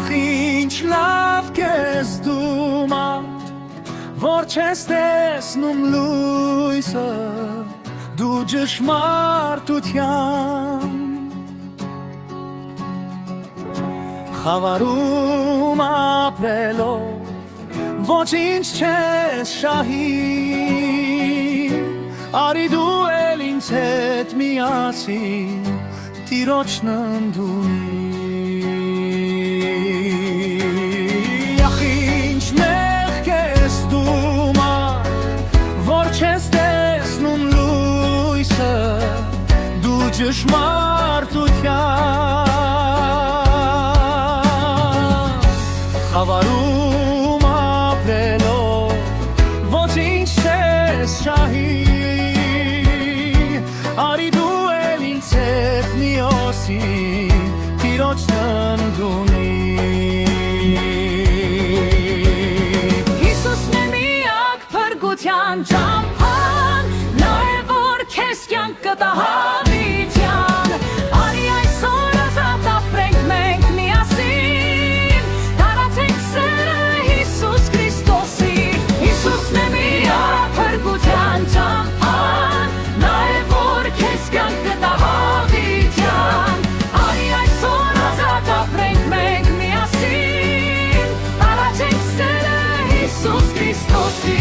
Ախ ինչ լավ կես դու մարդ, որ չես տեսնում լույսը, դու ճշմարտության խավարում ապրելով, ոչինչ չես շահի, արի դու էլ ինձ հետ միասին Տիրոջն ընդունի։ Ախ ինչ մեղք ես դու մարդ, որ չես տեսնում լույսը, դու ճշմարտության խավարում ապրելով, ոչինչ չես շահի, արի դու էլ ինձ հետ միասին Տիրոջն ընդունի։ Հիսուսն է միակ փրկության ճամփան, նա է որ քեզ կյանք կտա հավիտյան, արի այսօր ազատ ապրենք մենք միասին, տարածենք սերը Հիսուս Քրիստոսի։ Հիսուսն է միակ փրկության ճամփան, նա է որ քեզ կյանք կտա հավիտյան, արի այսօր ազատ ապրենք մենք միասին, տարածենք սերը Հիսուս Քրիստոսի։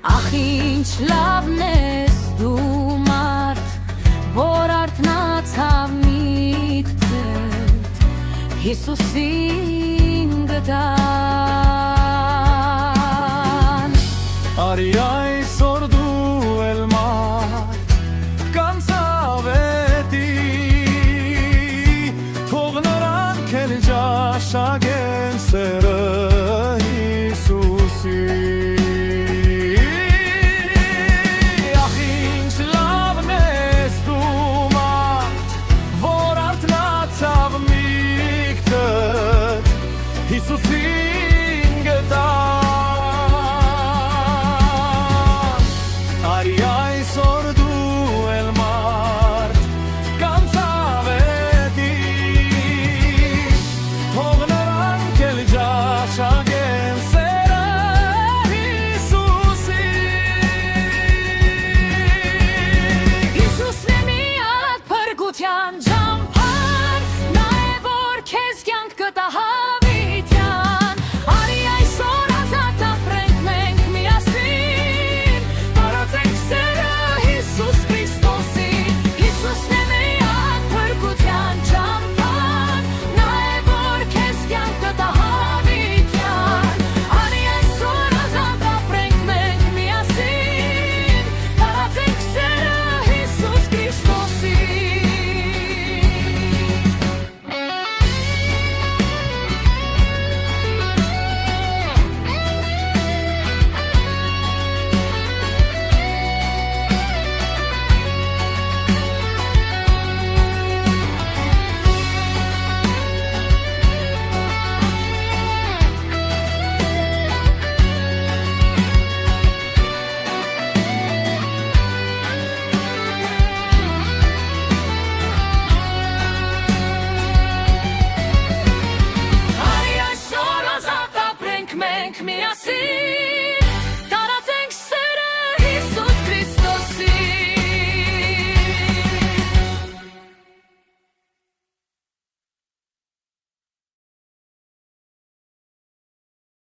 Ախ ինչ լավն ես դու մարդ, որ արթնացավ միտքդ, Հիսուսին գտան։ Արի